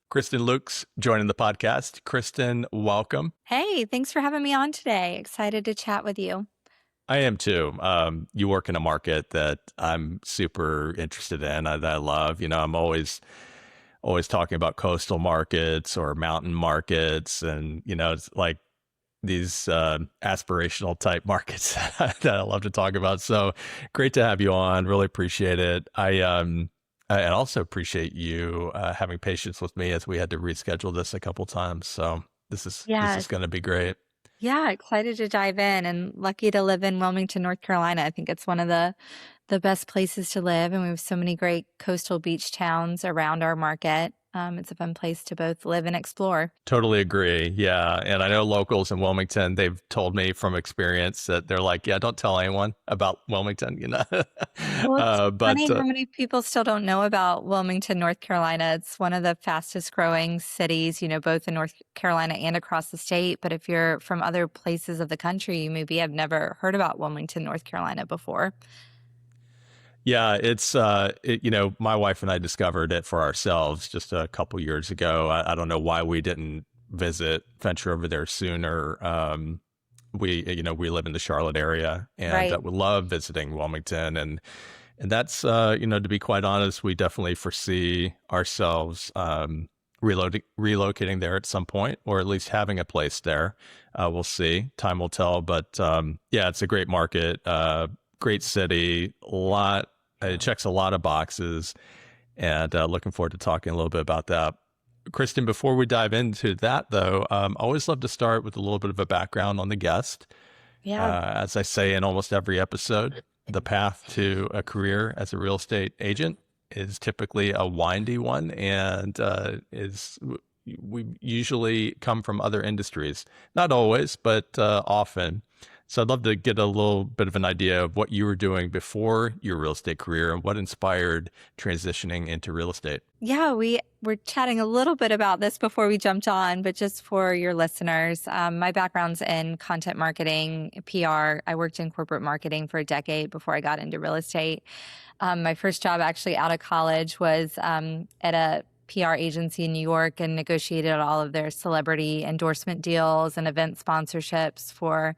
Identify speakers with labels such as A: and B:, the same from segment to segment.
A: Kristen Luke's joining the podcast. Kristen, welcome.
B: Hey, thanks for having me on today. Excited to chat with you.
A: I am too. You work in a market that I'm super interested in, that I love. I'm always talking about coastal markets or mountain markets, and it's like these aspirational type markets that I love to talk about. So great to have you on. Really appreciate it. I also appreciate you having patience with me as we had to reschedule this a couple times. So this is
B: Yes.
A: going to be great.
B: Yeah, excited to dive in and lucky to live in Wilmington, North Carolina. I think it's one of the best places to live, and we have so many great coastal beach towns around our market. It's a fun place to both live and explore.
A: Totally agree. Yeah. And I know locals in Wilmington, they've told me from experience that they're like, yeah, don't tell anyone about Wilmington.
B: Well, it's
A: But
B: funny how many people still don't know about Wilmington, North Carolina. It's one of the fastest growing cities, both in North Carolina and across the state. But if you're from other places of the country, you maybe have never heard about Wilmington, North Carolina before.
A: yeah, my wife and I discovered it for ourselves just a couple years ago. I don't know why we didn't venture over there sooner. We live in the Charlotte area, and
B: Right.
A: we love visiting Wilmington, and that's to be quite honest, we definitely foresee ourselves relocating there at some point, or at least having a place there. We'll see. Time will tell. But yeah, it's a great market, great city, it checks a lot of boxes, and looking forward to talking a little bit about that. Kristen, before we dive into that, though, I always love to start with a little bit of a background on the guest.
B: Yeah.
A: As I say in almost every episode, the path to a career as a real estate agent is typically a windy one, and we usually come from other industries. Not always, but often. So I'd love to get a little bit of an idea of what you were doing before your real estate career and what inspired transitioning into real estate.
B: Yeah, we were chatting a little bit about this before we jumped on, but just for your listeners, my background's in content marketing, PR. I worked in corporate marketing for a decade before I got into real estate. My first job actually out of college was at a PR agency in New York and negotiated all of their celebrity endorsement deals and event sponsorships for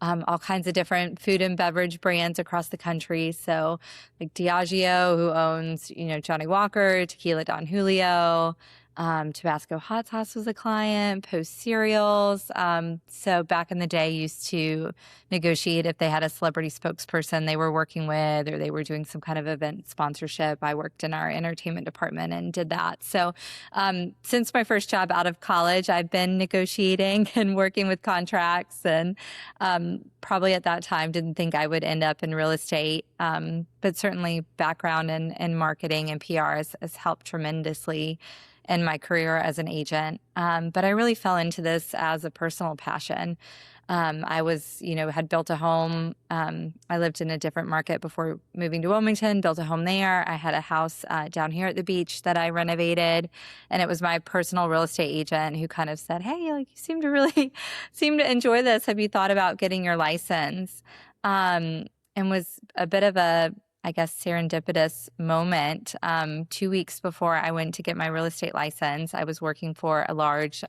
B: all kinds of different food and beverage brands across the country. So like Diageo, who owns, Johnny Walker, Tequila Don Julio, Tabasco Hot Sauce was a client, Post Cereals. So back in the day, used to negotiate if they had a celebrity spokesperson they were working with, or they were doing some kind of event sponsorship. I worked in our entertainment department and did that. So since my first job out of college, I've been negotiating and working with contracts, and probably at that time didn't think I would end up in real estate. But certainly background in marketing and PR has helped tremendously in my career as an agent. But I really fell into this as a personal passion. I was, had built a home. I lived in a different market before moving to Wilmington, built a home there. I had a house down here at the beach that I renovated. And it was my personal real estate agent who kind of said, hey, like you seem to really seem to enjoy this. Have you thought about getting your license? And was a bit of a, I guess, serendipitous moment. 2 weeks before I went to get my real estate license, I was working for a large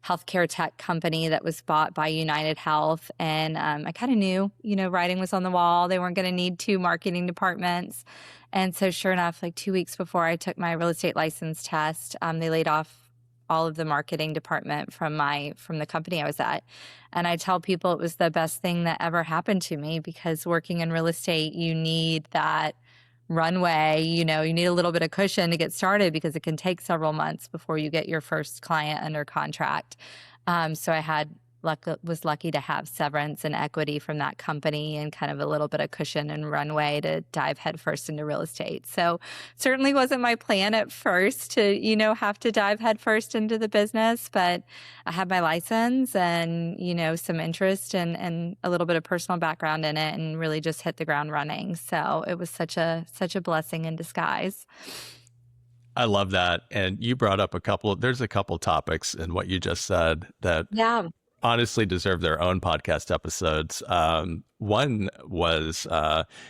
B: healthcare tech company that was bought by United Health. And I kind of knew, writing was on the wall. They weren't going to need 2 marketing departments. And so sure enough, like 2 weeks before I took my real estate license test, they laid off all of the marketing department from the company I was at. And I tell people it was the best thing that ever happened to me, because working in real estate, you need that runway, you need a little bit of cushion to get started, because it can take several months before you get your first client under contract. So I was lucky to have severance and equity from that company and kind of a little bit of cushion and runway to dive headfirst into real estate. So certainly wasn't my plan at first to, have to dive headfirst into the business, but I had my license and, some interest and a little bit of personal background in it, and really just hit the ground running. So it was such a blessing in disguise.
A: I love that. And you brought up there's a couple topics in what you just said that
B: Yeah.
A: honestly deserve their own podcast episodes. One was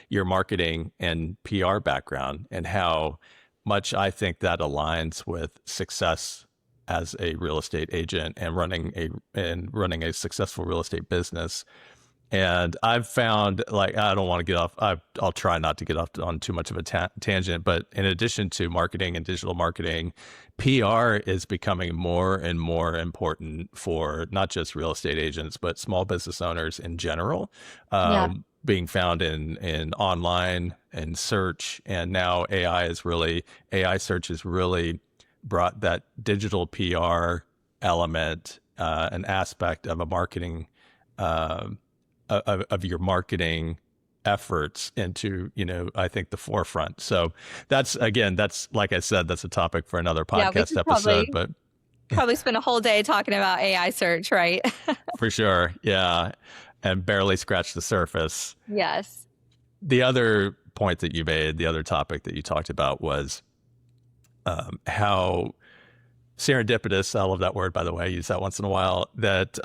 A: your marketing and PR background, and how much I think that aligns with success as a real estate agent and running a successful real estate business. And I've found, like, I don't want to get off, I'll try not to get off on too much of a tangent, but in addition to marketing and digital marketing, PR is becoming more and more important for not just real estate agents, but small business owners in general,
B: Yeah.
A: being found in online and search. And now AI search has really brought that digital PR element, an aspect of a marketing, um, of your marketing efforts into, I think the forefront. So that's like I said, that's a topic for another
B: Yeah, we
A: podcast
B: could
A: episode, but
B: probably spend a whole day talking about AI search, right?
A: for sure. Yeah. And barely scratched the surface.
B: Yes.
A: The other point that you made, the other topic that you talked about was how serendipitous, I love that word, by the way, I use that once in a while, that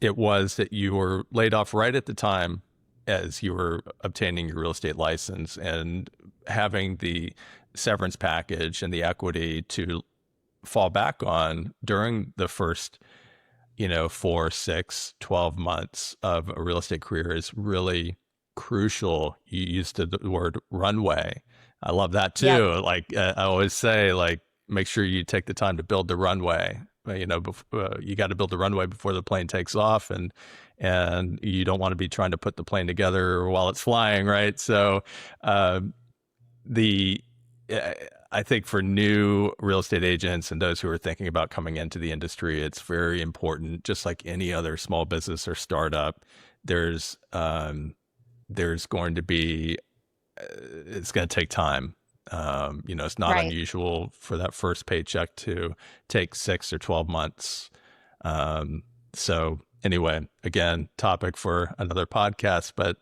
A: it was that you were laid off right at the time as you were obtaining your real estate license, and having the severance package and the equity to fall back on during the first 4, 6, 12 months of a real estate career is really crucial. You used the word runway. I love that
B: Yep.
A: too. Like, I always say, like, make sure you take the time to build the runway. You got to build the runway before the plane takes off, and you don't want to be trying to put the plane together while it's flying, right? So, the I think for new real estate agents and those who are thinking about coming into the industry, it's very important. Just like any other small business or startup, there's going to be it's going to take time. It's not
B: Right.
A: unusual for that first paycheck to take 6 or 12 months. So anyway, again, topic for another podcast, but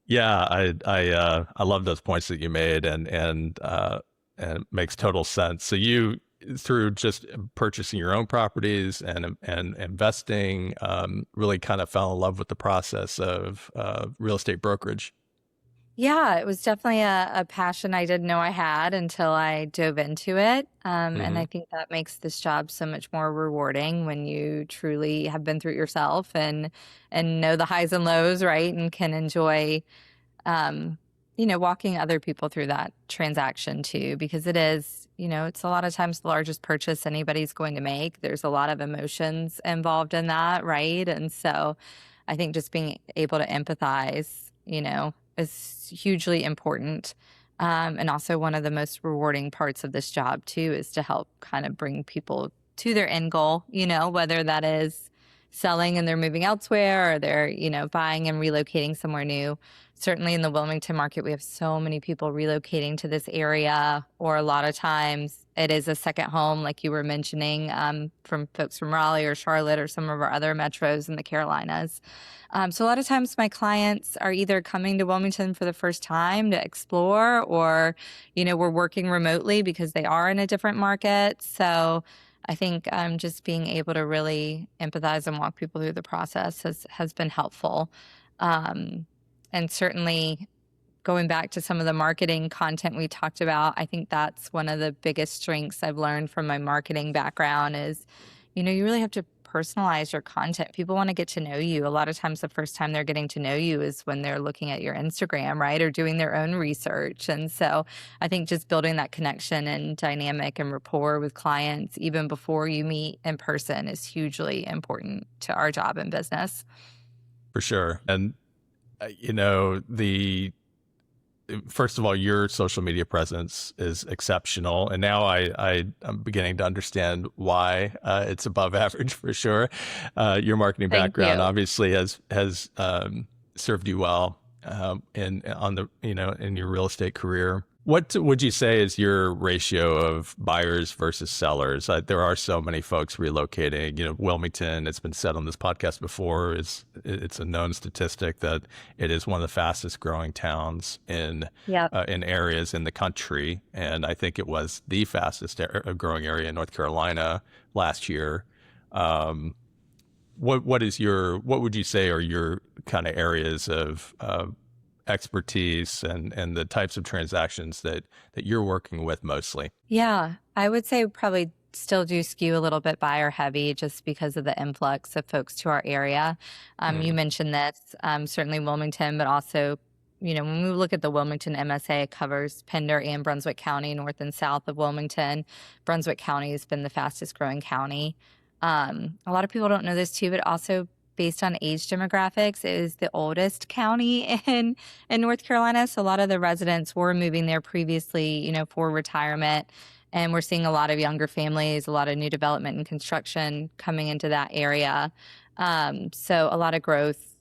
A: yeah, I love those points that you made, and it makes total sense. So you, through just purchasing your own properties and investing, really kind of fell in love with the process of real estate brokerage.
B: Yeah, it was definitely a passion I didn't know I had until I dove into it. And
A: Hmm.
B: I think that makes this job so much more rewarding when you truly have been through it yourself and know the highs and lows, right? And can enjoy um, walking other people through that transaction too, because it is, it's a lot of times the largest purchase anybody's going to make. There's a lot of emotions involved in that, right? And so I think just being able to empathize, is hugely important. And also one of the most rewarding parts of this job too is to help kind of bring people to their end goal, whether that is selling and they're moving elsewhere or they're, buying and relocating somewhere new. Certainly in the Wilmington market, we have so many people relocating to this area, or a lot of times it is a second home, like you were mentioning, from folks from Raleigh or Charlotte or some of our other metros in the Carolinas. So a lot of times my clients are either coming to Wilmington for the first time to explore, or, we're working remotely because they are in a different market. So I think just being able to really empathize and walk people through the process has been helpful. Um, and certainly going back to some of the marketing content we talked about, I think that's one of the biggest strengths I've learned from my marketing background is, you really have to personalize your content. People want to get to know you. A lot of times the first time they're getting to know you is when they're looking at your Instagram, right? Or doing their own research. And so I think just building that connection and dynamic and rapport with clients, even before you meet in person, is hugely important to our job and business.
A: For sure. And the first of all, your social media presence is exceptional, and now I'm beginning to understand why it's above average for sure. Your marketing
B: Thank
A: background
B: you.
A: obviously has served you well in your real estate career. What would you say is your ratio of buyers versus sellers? There are so many folks relocating. Wilmington, it's been said on this podcast before, it's a known statistic that it is one of the fastest growing towns
B: Yep.
A: in areas in the country, and I think it was the fastest growing area in North Carolina last year. What would you say are your kind of areas of expertise and the types of transactions that you're working with mostly?
B: Yeah, I would say probably still do skew a little bit buyer heavy just because of the influx of folks to our area. You
A: Mm.
B: mentioned this, certainly Wilmington, but also, when we look at the Wilmington MSA, it covers Pender and Brunswick County, north and south of Wilmington. Brunswick County has been the fastest growing county. A lot of people don't know this too, but also based on age demographics, it is the oldest county in North Carolina. So a lot of the residents were moving there previously, for retirement. And we're seeing a lot of younger families, a lot of new development and construction coming into that area. So a lot of growth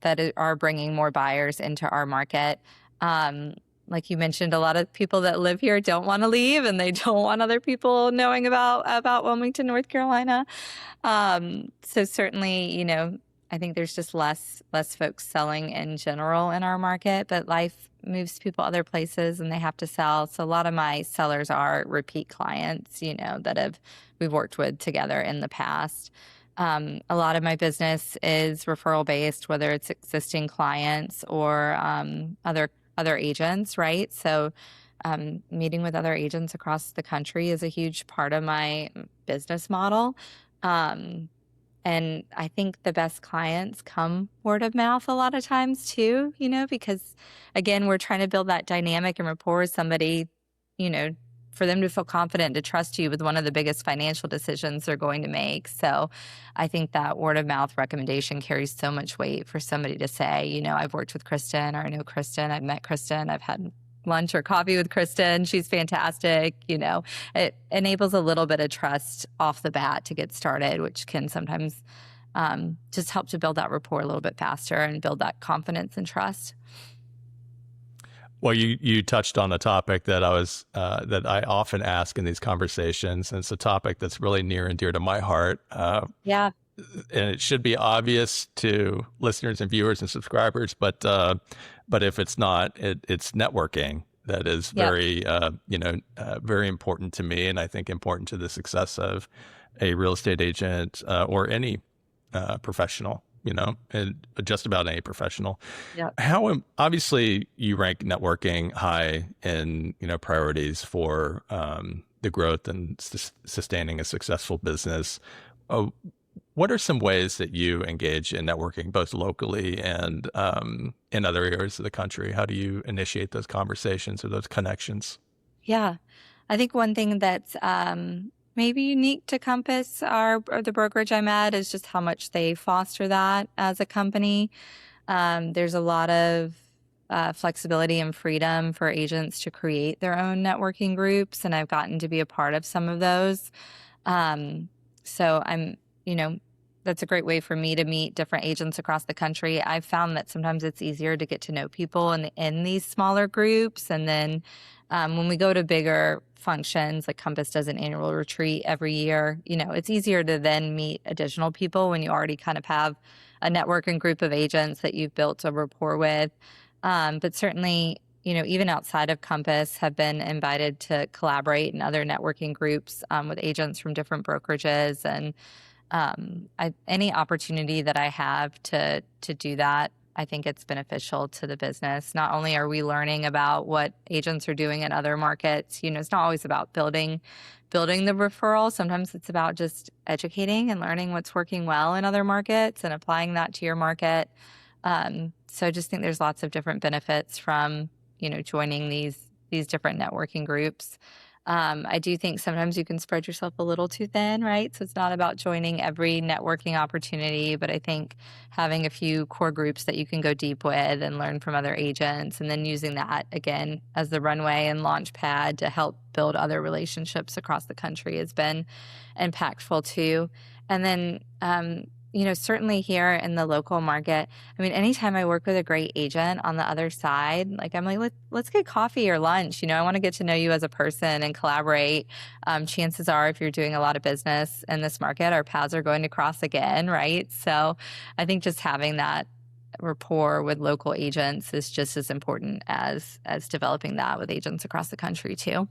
B: that are bringing more buyers into our market. Like you mentioned, a lot of people that live here don't want to leave, and they don't want other people knowing about Wilmington, North Carolina. So certainly, I think there's just less folks selling in general in our market, but life moves people other places and they have to sell. So a lot of my sellers are repeat clients, that we've worked with together in the past. A lot of my business is referral based, whether it's existing clients or other agents, right? So meeting with other agents across the country is a huge part of my business model. And I think the best clients come word of mouth a lot of times too, because again, we're trying to build that dynamic and rapport with somebody, for them to feel confident to trust you with one of the biggest financial decisions they're going to make. So I think that word of mouth recommendation carries so much weight for somebody to say, I've worked with Kristen, or I know Kristen, I've met Kristen, I've had lunch or coffee with Kristen. She's fantastic. It enables a little bit of trust off the bat to get started, which can sometimes just help to build that rapport a little bit faster and build that confidence and trust.
A: Well, you touched on a topic that I often ask in these conversations, and it's a topic that's really near and dear to my heart.
B: Yeah.
A: And it should be obvious to listeners and viewers and subscribers, but if it's not, it's networking. That is very, very important to me, and I think important to the success of a real estate agent or any professional. And just about any professional.
B: Yeah.
A: Obviously you rank networking high in priorities for the growth and sustaining a successful business. What are some ways that you engage in networking, both locally and in other areas of the country? How do you initiate those conversations or those connections?
B: Yeah. I think one thing that's maybe unique to Compass or the brokerage I'm at is just how much they foster that as a company. There's a lot of flexibility and freedom for agents to create their own networking groups, and I've gotten to be a part of some of those. So I'm, that's a great way for me to meet different agents across the country. I've found that sometimes it's easier to get to know people in these smaller groups. And then when we go to bigger functions, like Compass does an annual retreat every year, it's easier to then meet additional people when you already kind of have a network and group of agents that you've built a rapport with. But certainly, even outside of Compass, have been invited to collaborate in other networking groups with agents from different brokerages. And any opportunity that I have to do that, I think it's beneficial to the business. Not only are we learning about what agents are doing in other markets, it's not always about building the referral. Sometimes it's about just educating and learning what's working well in other markets and applying that to your market. So I just think there's lots of different benefits from, joining these different networking groups. I do think sometimes you can spread yourself a little too thin, right? So it's not about joining every networking opportunity, but I think having a few core groups that you can go deep with and learn from other agents, and then using that again as the runway and launch pad to help build other relationships across the country has been impactful too. And then, certainly here in the local market, I mean, anytime I work with a great agent on the other side, like I'm like, let's get coffee or lunch. I want to get to know you as a person and collaborate. Chances are, if you're doing a lot of business in this market, our paths are going to cross again, right? So I think just having that rapport with local agents is just as important as developing that with agents across the country too.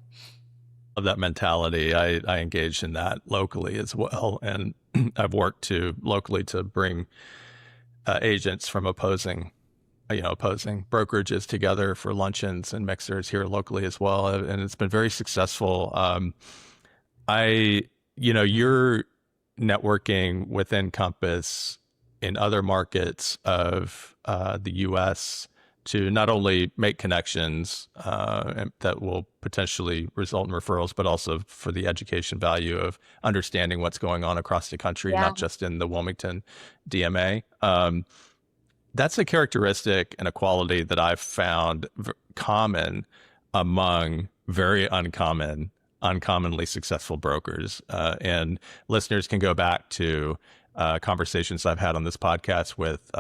A: Of that mentality. I engage in that locally as well. And I've worked locally to bring agents from opposing opposing brokerages together for luncheons and mixers here locally as well, and it's been very successful. I, you're networking within Compass in other markets of the U.S. to not only make connections that will potentially result in referrals, but also for the education value of understanding what's going on across the country,
B: Yeah.
A: not just in the Wilmington DMA. That's a characteristic and a quality that I've found common among very uncommonly successful brokers. And listeners can go back to conversations I've had on this podcast with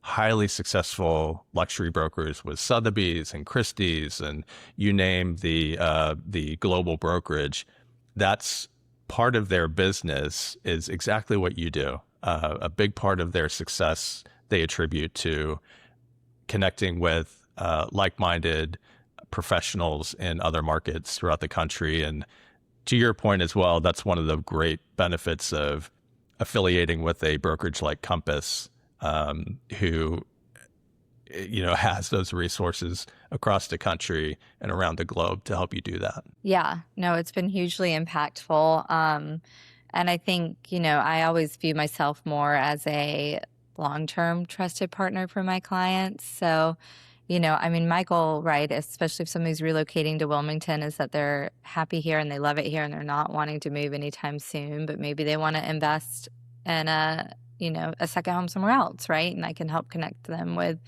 A: highly successful luxury brokers, with Sotheby's and Christie's, and you name the global brokerage. That's part of their business is exactly what you do. A big part of their success they attribute to connecting with like-minded professionals in other markets throughout the country. And to your point as well, that's one of the great benefits of affiliating with a brokerage like Compass, who has those resources across the country and around the globe to help you do that.
B: Yeah, no, it's been hugely impactful. And I think, I always view myself more as a long-term trusted partner for my clients. So, my goal, right, especially if somebody's relocating to Wilmington, is that they're happy here and they love it here and they're not wanting to move anytime soon, but maybe they want to invest in a second home somewhere else, right? And I can help connect them with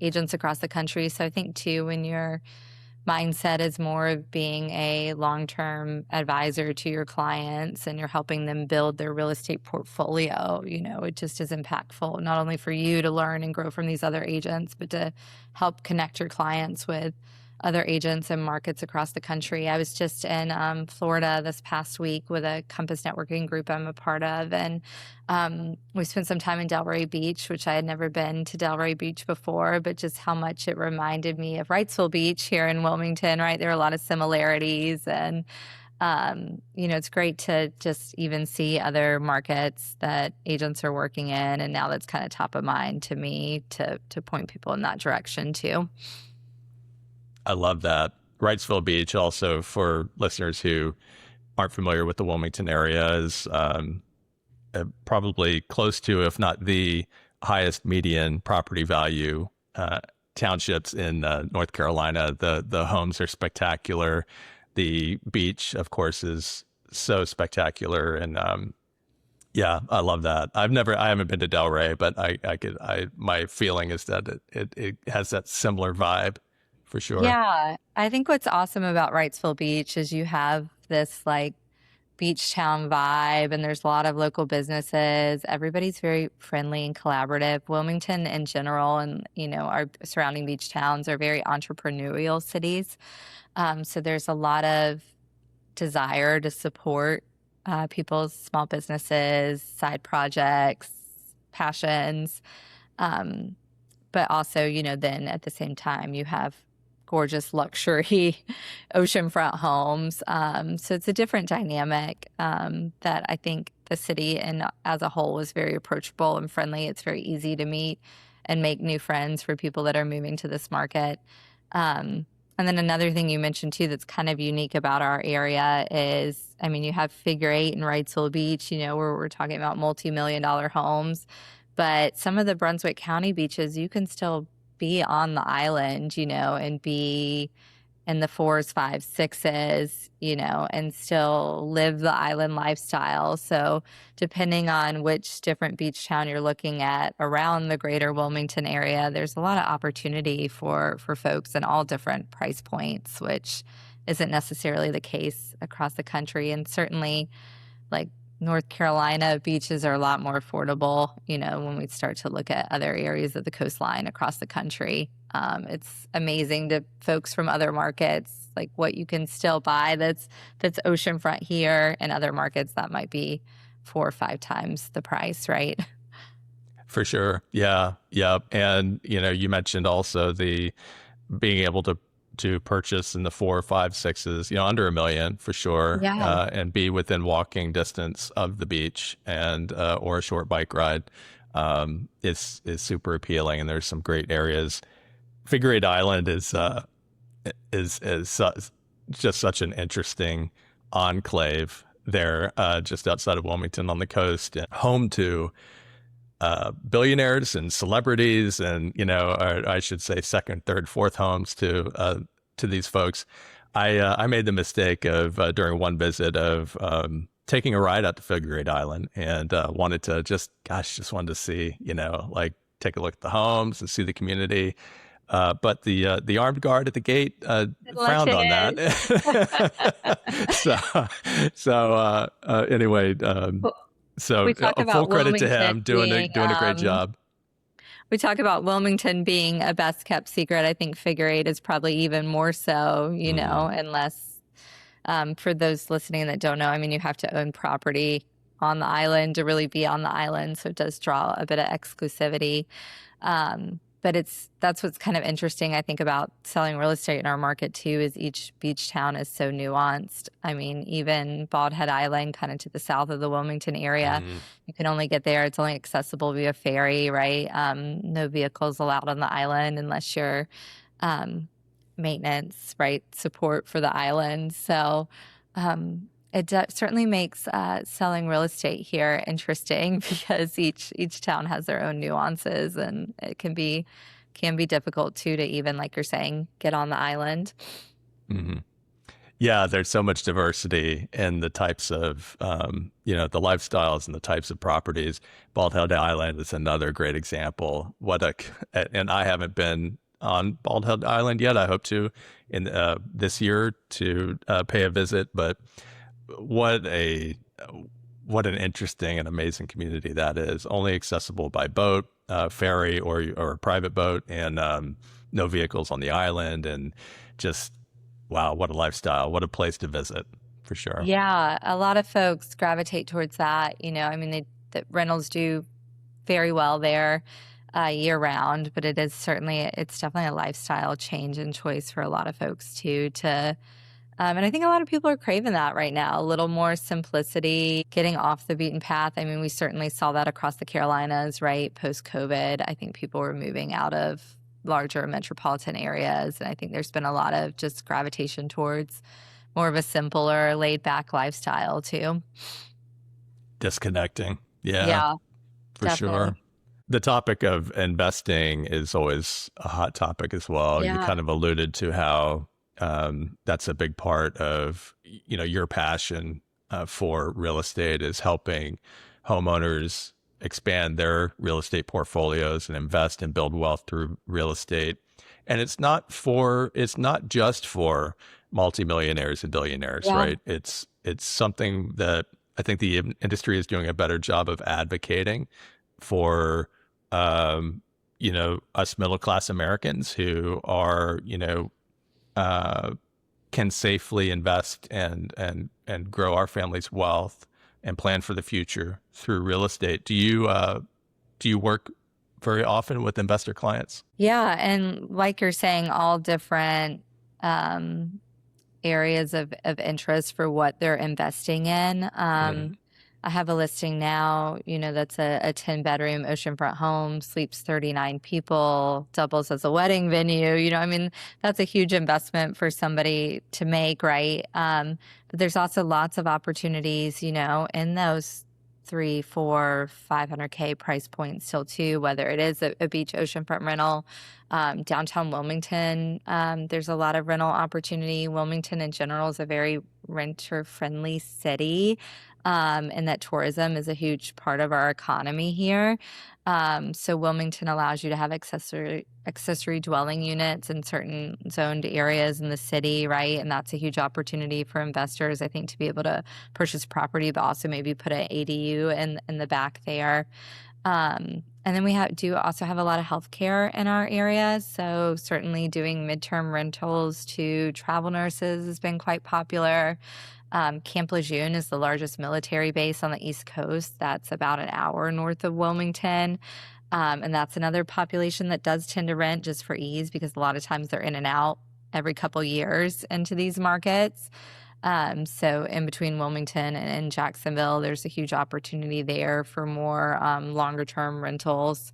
B: agents across the country. So I think too, when your mindset is more of being a long-term advisor to your clients and you're helping them build their real estate portfolio, it just is impactful, not only for you to learn and grow from these other agents, but to help connect your clients with other agents and markets across the country. I was just in Florida this past week with a Compass networking group I'm a part of, and we spent some time in Delray Beach, which I had never been to Delray Beach before, but just how much it reminded me of Wrightsville Beach here in Wilmington, right? There are a lot of similarities, and it's great to just even see other markets that agents are working in, and now that's kind of top of mind to me to point people in that direction too.
A: I love that. Wrightsville Beach, also for listeners who aren't familiar with the Wilmington area, is probably close to, if not the highest median property value townships in North Carolina. The homes are spectacular. The beach, of course, is so spectacular, and yeah, I love that. I haven't been to Delray, but my feeling is that it has that similar vibe. For sure.
B: Yeah, I think what's awesome about Wrightsville Beach is you have this like beach town vibe, and there's a lot of local businesses. Everybody's very friendly and collaborative. Wilmington in general, and our surrounding beach towns are very entrepreneurial cities. So there's a lot of desire to support people's small businesses, side projects, passions. But also, then at the same time, you have gorgeous luxury oceanfront homes. So it's a different dynamic that I think the city and as a whole is very approachable and friendly. It's very easy to meet and make new friends for people that are moving to this market. And then another thing you mentioned too that's kind of unique about our area is, you have Figure 8 in Wrightsville Beach, where we're talking about multi-million-dollar homes. But some of the Brunswick County beaches, you can still be on the island, and be in the 4s, 5s, 6s, and still live the island lifestyle. So depending on which different beach town you're looking at around the greater Wilmington area, there's a lot of opportunity for folks in all different price points, which isn't necessarily the case across the country. And certainly, like, North Carolina beaches are a lot more affordable, when we start to look at other areas of the coastline across the country. It's amazing to folks from other markets, like what you can still buy that's oceanfront here, and other markets that might be 4 or 5 times the price, right?
A: For sure. Yeah. Yep. And, you mentioned also the being able to purchase in the 4, 5, 6s, under $1 million for sure.
B: Yeah.
A: And be within walking distance of the beach and, or a short bike ride. is super appealing, and there's some great areas. Figure Eight Island is just such an interesting enclave there, just outside of Wilmington on the coast, and home to billionaires and celebrities, and or I should say second, third, fourth homes to these folks. I made the mistake of during one visit of taking a ride out to Figure Eight Island, and wanted to just wanted to see, like take a look at the homes and see the community. But the armed guard at the gate
B: Let
A: frowned
B: you
A: on that.
B: in.
A: Anyway,
B: Well,
A: so
B: we talk
A: full
B: about
A: credit to
B: Wilmington
A: him
B: being
A: doing a great job.
B: we talk about Wilmington being a best kept secret. I think Figure Eight is probably even more so,
A: Hmm.
B: unless for those listening that don't know, I mean, you have to own property on the island to really be on the island. So it does draw a bit of exclusivity. But that's what's kind of interesting, I think, about selling real estate in our market too, is each beach town is so nuanced. I mean, even Bald Head Island, kind of to the south of the Wilmington area,
A: Hmm.
B: you can only get there. It's only accessible via ferry, right? No vehicles allowed on the island unless you're um, maintenance, right? Support for the island. So it certainly makes selling real estate here interesting because each town has their own nuances, and it can be difficult too to even, like you're saying, get on the island.
A: Hmm. Yeah, there's so much diversity in the types of, the lifestyles and the types of properties. Bald Head Island is another great example. And I haven't been on Bald Head Island yet. I hope to in this year to pay a visit. But what a what an interesting and amazing community that is. Only accessible by boat, ferry, or a private boat, and no vehicles on the island, and just wow, what a lifestyle! What a place to visit, for sure.
B: Yeah, a lot of folks gravitate towards that. I mean, the rentals do very well there year round, but it's definitely a lifestyle change and choice for a lot of folks too. And I think a lot of people are craving that right now, a little more simplicity, getting off the beaten path. I mean, we certainly saw that across the Carolinas, right? Post COVID, I think people were moving out of larger metropolitan areas, and I think there's been a lot of just gravitation towards more of a simpler, laid back lifestyle too.
A: Disconnecting, yeah,
B: Yeah,
A: for sure.
B: definitely.
A: The topic of investing is always a hot topic as well. You
B: Yeah.
A: kind of alluded to how that's a big part of your passion for real estate, is helping homeowners expand their real estate portfolios and invest and build wealth through real estate. And it's not just for multimillionaires and billionaires,
B: Yeah.
A: right? It's something that I think the industry is doing a better job of advocating for, us middle class Americans who are, uh, can safely invest and grow our family's wealth and plan for the future through real estate. Do you work very often with investor clients?
B: Yeah. And like you're saying, all different um, areas of interest for what they're investing in.
A: Mm.
B: I have a listing now, that's a 10 bedroom oceanfront home, sleeps 39 people, doubles as a wedding venue. I mean, that's a huge investment for somebody to make, right? But there's also lots of opportunities, in those 3, 4, 500K price points still too, whether it is a beach oceanfront rental, downtown Wilmington. There's a lot of rental opportunity. Wilmington in general is a very renter friendly city. And that tourism is a huge part of our economy here. So Wilmington allows you to have accessory dwelling units in certain zoned areas in the city, right? And that's a huge opportunity for investors, I think, to be able to purchase property, but also maybe put an ADU in the back there. And then do also have a lot of healthcare in our area. So certainly doing midterm rentals to travel nurses has been quite popular. Camp Lejeune is the largest military base on the East Coast. That's about an hour north of Wilmington. And that's another population that does tend to rent just for ease, because a lot of times they're in and out every couple years into these markets. So in between Wilmington and Jacksonville, there's a huge opportunity there for more longer term rentals.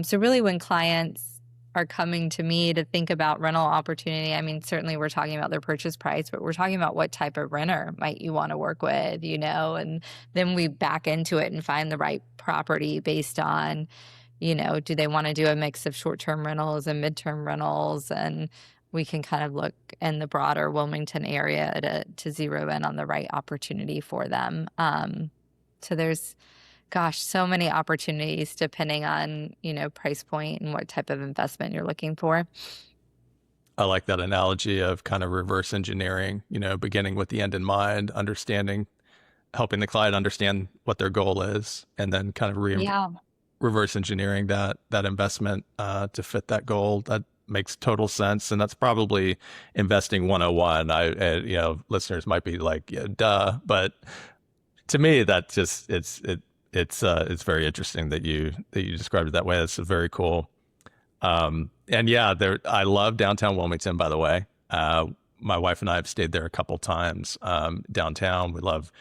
B: So really when clients are coming to me to think about rental opportunity, I mean, certainly we're talking about their purchase price, but we're talking about what type of renter might you want to work with, and then we back into it and find the right property based on, do they want to do a mix of short-term rentals and midterm rentals? And we can kind of look in the broader Wilmington area to zero in on the right opportunity for them. So there's, gosh, so many opportunities depending on, price point and what type of investment you're looking for.
A: I like that analogy of kind of reverse engineering, beginning with the end in mind, understanding, helping the client understand what their goal is, and then kind of
B: Yeah.
A: reverse engineering that investment to fit that goal. That makes total sense, and that's probably investing 101. Listeners might be like, yeah, duh, but to me, that just it's very interesting that you described it that way. That's very cool. And yeah, I love downtown Wilmington, by the way. My wife and I have stayed there a couple times downtown. We love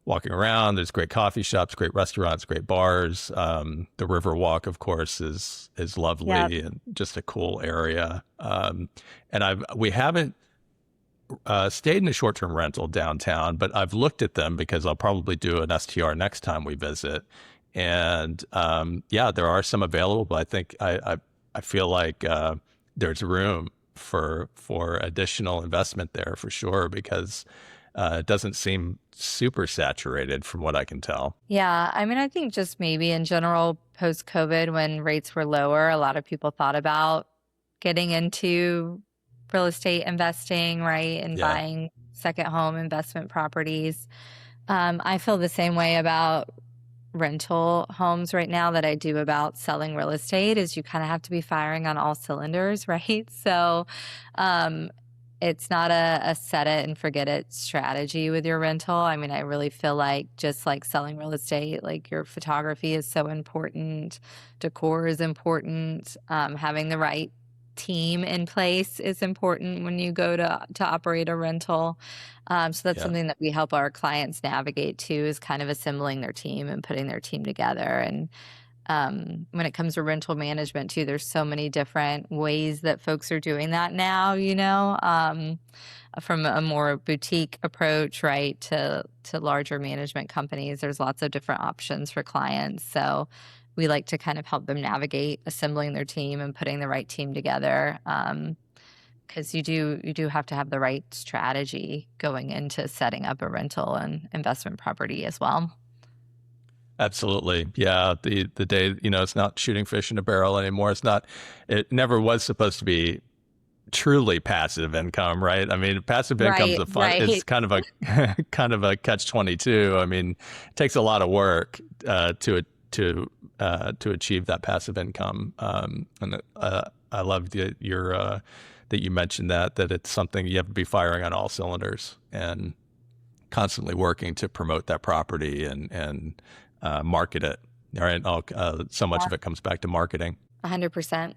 A: walking around. There's great coffee shops, great restaurants, great bars. The River Walk, of course, is lovely
B: Yep.
A: and just a cool area. And we haven't stayed in a short-term rental downtown, but I've looked at them because I'll probably do an STR next time we visit. And yeah, there are some available, but I think I feel like there's room for additional investment there for sure, because it doesn't seem super saturated from what I can tell.
B: Yeah. I mean, I think just maybe in general, post COVID, when rates were lower, a lot of people thought about getting into real estate investing, right? And
A: Yeah.
B: buying second home investment properties. I feel the same way about rental homes right now that I do about selling real estate. Is you kind of have to be firing on all cylinders, right? So um, it's not a set it and forget it strategy with your rental. I mean, I really feel like just like selling real estate, like your photography is so important, decor is important, having the right team in place is important when you go to operate a rental. So that's
A: Yeah.
B: something that we help our clients navigate too, is kind of assembling their team and putting their team together. And when it comes to rental management too, there's so many different ways that folks are doing that now, from a more boutique approach, right, to larger management companies. There's lots of different options for clients. So we like to kind of help them navigate assembling their team and putting the right team together. Because you do have to have the right strategy going into setting up a rental and investment property as well.
A: Absolutely. Yeah. The day, it's not shooting fish in a barrel anymore. It never was supposed to be truly passive income, right? I mean, passive income's
B: Right,
A: a fun, it's
B: right.
A: kind of a kind of a catch 22. I mean, it takes a lot of work to achieve that passive income. And I love that you mentioned that it's something you have to be firing on all cylinders and constantly working to promote that property and market it. All right. So much
B: Yeah,
A: of it comes back to marketing.
B: 100%.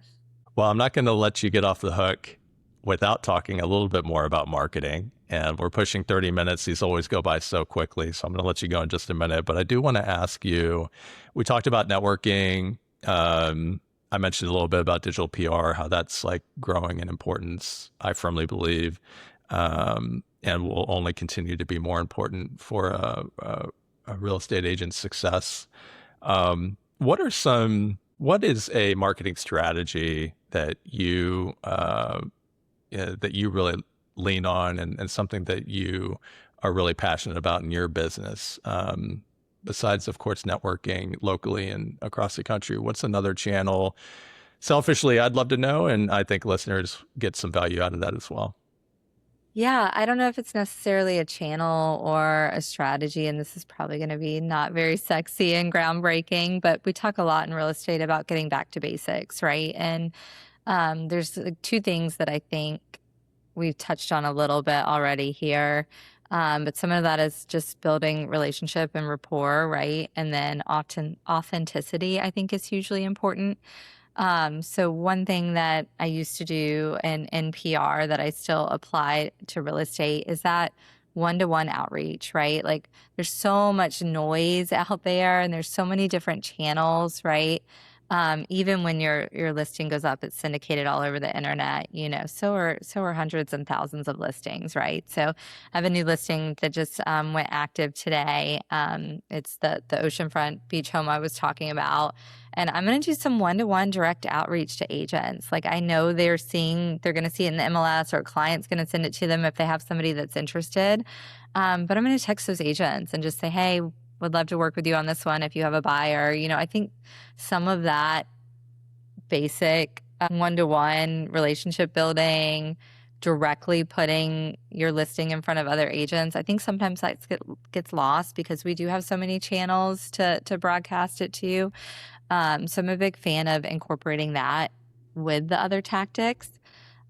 A: Well, I'm not going to let you get off the hook without talking a little bit more about marketing. And we're pushing 30 minutes. These always go by so quickly. So I'm going to let you go in just a minute. But I do want to ask you, we talked about networking. I mentioned a little bit about digital PR, how that's like growing in importance, I firmly believe, and will only continue to be more important for a real estate agent's success. What is a marketing strategy that you really lean on, and something that you are really passionate about in your business? Besides, of course, networking locally and across the country, what's another channel? Selfishly, I'd love to know, and I think listeners get some value out of that as well.
B: Yeah, I don't know if it's necessarily a channel or a strategy, and this is probably going to be not very sexy and groundbreaking, but we talk a lot in real estate about getting back to basics, right? And there's like two things that I think we've touched on a little bit already here. But some of that is just building relationship and rapport, right? And then often authenticity, I think, is hugely important. So one thing that I used to do in PR that I still apply to real estate is that one-to-one outreach, right? Like there's so much noise out there and there's so many different channels, right? Even when your listing goes up, it's syndicated all over the internet, so are hundreds and thousands of listings, right? So I have a new listing that just went active today. It's the oceanfront beach home I was talking about. And I'm going to do some one-to-one direct outreach to agents. Like I know they're going to see it in the MLS or a client's going to send it to them if they have somebody that's interested. But I'm going to text those agents and just say, hey, would love to work with you on this one if you have a buyer. I think some of that basic one-to-one relationship building, directly putting your listing in front of other agents, I think sometimes that gets lost because we do have so many channels to broadcast it to. So I'm a big fan of incorporating that with the other tactics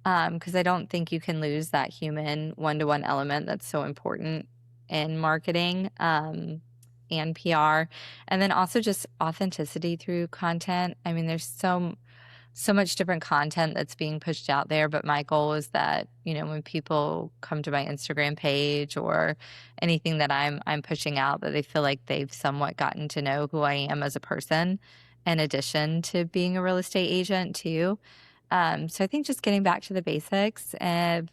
B: because I don't think you can lose that human one-to-one element that's so important in marketing and PR. And then also just authenticity through content. I mean, there's so much different content that's being pushed out there, but my goal is that, when people come to my Instagram page or anything that I'm pushing out, that they feel like they've somewhat gotten to know who I am as a person, in addition to being a real estate agent too. So I think just getting back to the basics of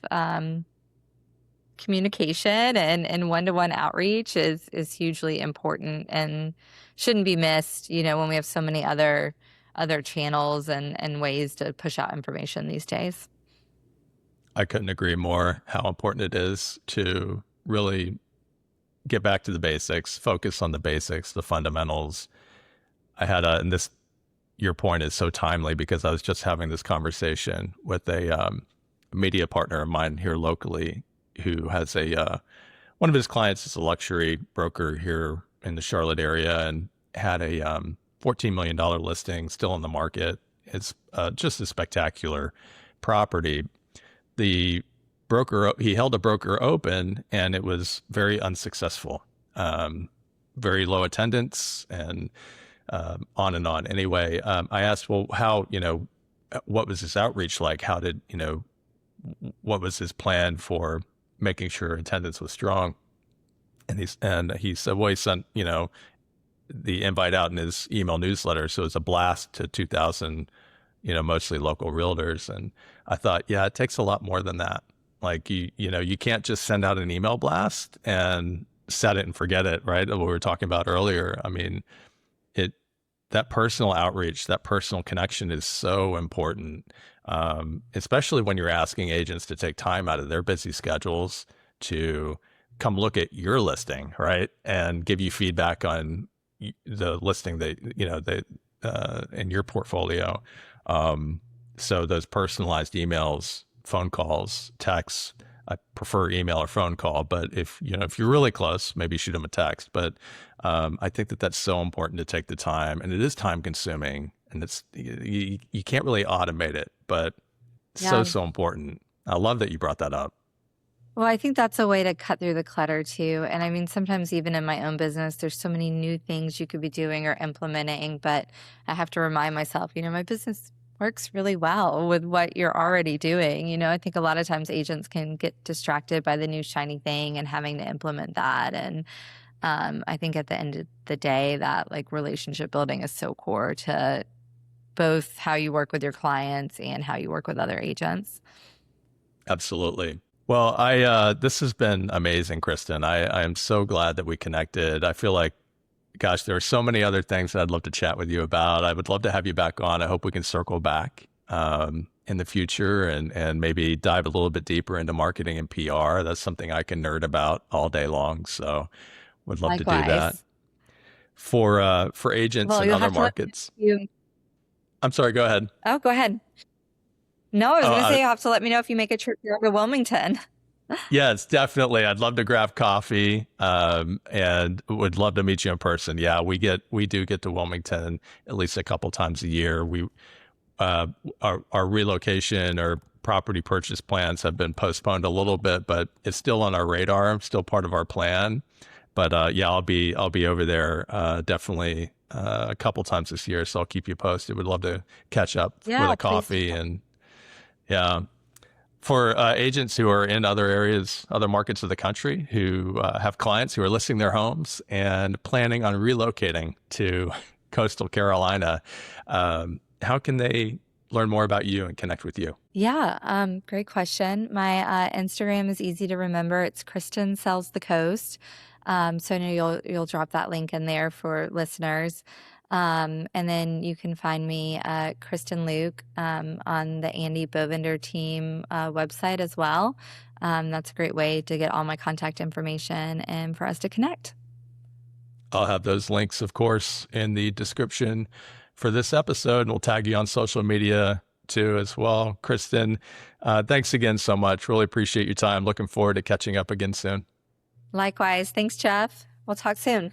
B: communication and one-to-one outreach is hugely important and shouldn't be missed, when we have so many other channels and ways to push out information these days.
A: I couldn't agree more how important it is to really get back to the basics, focus on the basics, the fundamentals. And your point is so timely because I was just having this conversation with a media partner of mine here locally who has one of his clients is a luxury broker here in the Charlotte area and had a $14 million listing still in the market. It's just a spectacular property. He held a broker open and it was very unsuccessful. Very low attendance and on and on. Anyway, I asked, well, how, what was his outreach like? What was his plan for making sure attendance was strong? And he said, well, he sent, the invite out in his email newsletter. So it's a blast to 2,000, mostly local realtors. And I thought, yeah, it takes a lot more than that. Like you can't just send out an email blast and set it and forget it, right? What we were talking about earlier. I mean, that personal outreach, that personal connection is so important, especially when you're asking agents to take time out of their busy schedules to come look at your listing, right? And give you feedback on the listing that, in your portfolio. So those personalized emails, phone calls, texts, I prefer email or phone call, but if you're really close, maybe shoot them a text. But I think that's so important to take the time, and it is time consuming, and you can't really automate it, but
B: Yeah.
A: so important. I love that you brought that up.
B: Well, I think that's a way to cut through the clutter too. And I mean, sometimes even in my own business, there's so many new things you could be doing or implementing, but I have to remind myself, my business works really well with what you're already doing. I think a lot of times agents can get distracted by the new shiny thing and having to implement that. And I think at the end of the day, that like relationship building is so core to both how you work with your clients and how you work with other agents.
A: Absolutely. Well, this has been amazing, Kristen. I am so glad that we connected. I feel like, gosh, there are so many other things that I'd love to chat with you about. I would love to have you back on. I hope we can circle back in the future and maybe dive a little bit deeper into marketing and PR. That's something I can nerd about all day long. So would love to do that. For agents
B: Well,
A: in
B: you'll
A: other
B: have to
A: markets. I'm sorry, go ahead.
B: Oh, go ahead. No, I was going to say you'll have to let me know if you make a trip here to Wilmington.
A: Yes, definitely. I'd love to grab coffee and would love to meet you in person. Yeah, we do get to Wilmington at least a couple times a year. Our relocation or property purchase plans have been postponed a little bit, but it's still on our radar, still part of our plan. But yeah, I'll be over there definitely a couple times this year, so I'll keep you posted. Would love to catch up with a coffee and yeah. For agents who are in other areas, other markets of the country, who have clients who are listing their homes and planning on relocating to coastal Carolina, how can they learn more about you and connect with you?
B: Yeah, great question. My Instagram is easy to remember. It's Kristen Sells the Coast. So I know you'll drop that link in there for listeners. And then you can find me Kristen Lueck on the Andy Bovender team website as well. That's a great way to get all my contact information and for us to connect.
A: I'll have those links, of course, in the description for this episode, and we'll tag you on social media too as well. Kristen, thanks again so much. Really appreciate your time. Looking forward to catching up again soon.
B: Likewise. Thanks, Jeff. We'll talk soon.